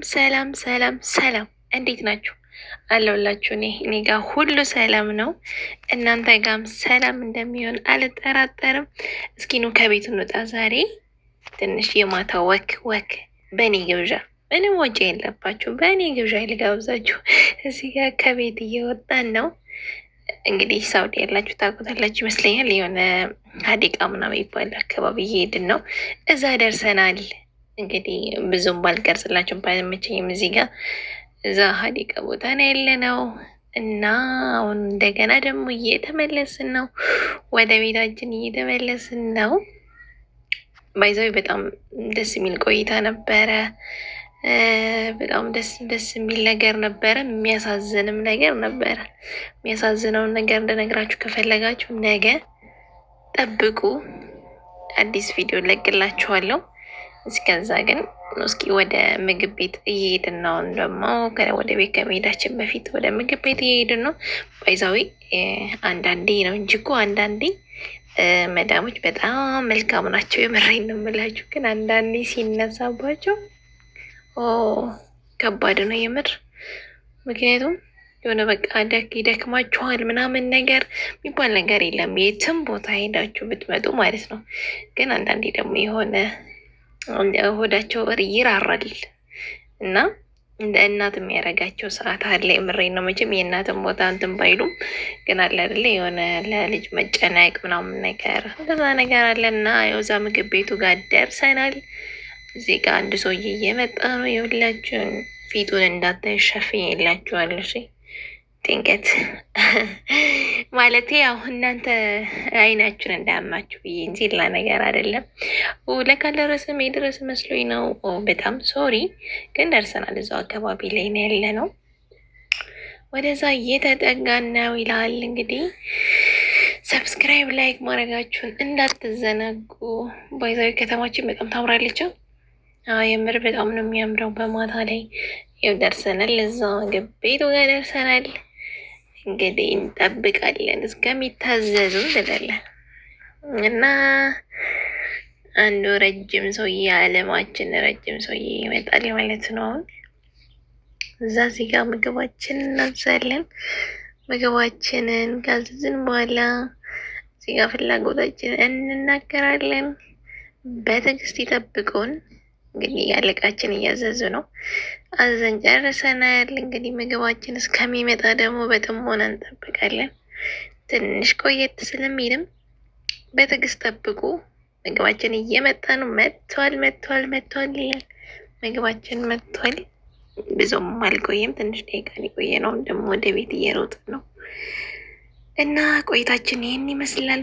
ሰላም እንዴት ናችሁ? አለሁላችሁ። እኔ ጋር ሁሉ ሰላም ነው። እናንተ ጋርም ሰላም እንደሚሆን አልጠራጠርም። እስኪ ኑ ከቤት እንውጣ። ዛሬ ትንሽ የማታ ወክ በእኔ ግብዣ፣ ምንም ወጪ የለባችሁ፣ በእኔ ግብዣ ልጋብዛችሁ። እዚህ ጋር ከቤት እየወጣን ነው። እንግዲህ ሳውዲ ያላችሁ ታውቁታላችሁ ይመስለኛል። የሆነ ሀዲቃ ምናምን ይባል አካባቢ እየሄድን ነው። እዛ ደርሰናል። እንግዲህ ብዙም ባልቀርጽላችሁም ባይመቸኝም እዚህ ጋር እዛ ሀዲቀ ቦታ ነው ያለ ነው እና አሁን እንደገና ደግሞ እየተመለስን ነው፣ ወደ ቤታችን እየተመለስን ነው። ባይዛዊ በጣም ደስ የሚል ቆይታ ነበረ። በጣም ደስ የሚል ነገር ነበረ። የሚያሳዝንም ነገር ነበረ። የሚያሳዝነውን ነገር እንደነግራችሁ ከፈለጋችሁ ነገ ጠብቁ፣ አዲስ ቪዲዮ ለቅላችኋለሁ። እስከዛ ግን እስኪ ወደ ምግብ ቤት እየሄድን ነው። ደግሞ ወደ ቤት ከመሄዳችን በፊት ወደ ምግብ ቤት እየሄድን ነው። ባይዛዊ አንዳንዴ ነው እንጂ እኮ አንዳንዴ መዳሞች በጣም መልካም ናቸው። የምሬን ነው የምላችሁ። ግን አንዳንዴ ሲነሳባቸው ከባድ ነው የምር። ምክንያቱም የሆነ በቃ ይደክማችኋል ምናምን ነገር የሚባል ነገር የለም የትም ቦታ ሄዳችሁ ብትመጡ ማለት ነው። ግን አንዳንዴ ደግሞ የሆነ ሆዳቸው ይራራል እና እንደ እናት የሚያደርጋቸው ሰዓት አለ። የምሬን ነው። መቼም የእናትን ቦታ እንትን ባይሉም ግን አለ አይደለ የሆነ ለልጅ መጨነቅ ምናምን ነገር እንደዛ ነገር አለ እና የውዛ ምግብ ቤቱ ጋር ደርሰናል። እዚህ ጋር አንድ ሰውዬ እየመጣ ነው። የሁላችሁን ፊቱን እንዳታይሸፍኝ የላችኋለሁ። ድንገት ማለት ያው እናንተ አይናችሁን እንዳያማችሁ ብዬ እንጂ ሌላ ነገር አይደለም። ለካ ደረስም የደረስ መስሎኝ ነው። በጣም ሶሪ፣ ግን ደርሰናል። እዛው አካባቢ ላይ ነው ያለ ነው። ወደዛ እየተጠጋን ነው ይላል። እንግዲህ ሰብስክራይብ፣ ላይክ ማድረጋችሁን እንዳትዘነጉ። ባይዛዊ ከተማችን በጣም ታምራለች። የምር በጣም ነው የሚያምረው። በማታ ላይ ይኸው ደርሰናል። እዛው ምግብ ቤቱ ጋር ደርሰናል። እንግዲህ እንጠብቃለን እስከሚታዘዙ እንላለን እና አንዱ ረጅም ሰውዬ አለማችን ረጅም ሰውዬ ይመጣል ማለት ነው። አሁን እዛ እዚህ ጋር ምግባችንን እናዛለን። ምግባችንን ካዘዝን በኋላ እዚህ ጋር ፍላጎታችንን እንናገራለን። በትዕግስት ይጠብቁን። እንግዲህ አለቃችን እያዘዙ ነው። አዘን ጨርሰናል። እንግዲህ ምግባችን እስከሚመጣ ደግሞ በጥሞና እንጠብቃለን። ትንሽ ቆየት ስለሚልም በትዕግስት ጠብቁ። ምግባችን እየመጣ ነው። መጥቷል ይላል። ምግባችን መጥቷል። ብዙም አልቆየም፣ ትንሽ ደቂቃ የቆየ ነው። ደግሞ ወደ ቤት እየሮጥን ነው እና ቆይታችን ይህን ይመስላል።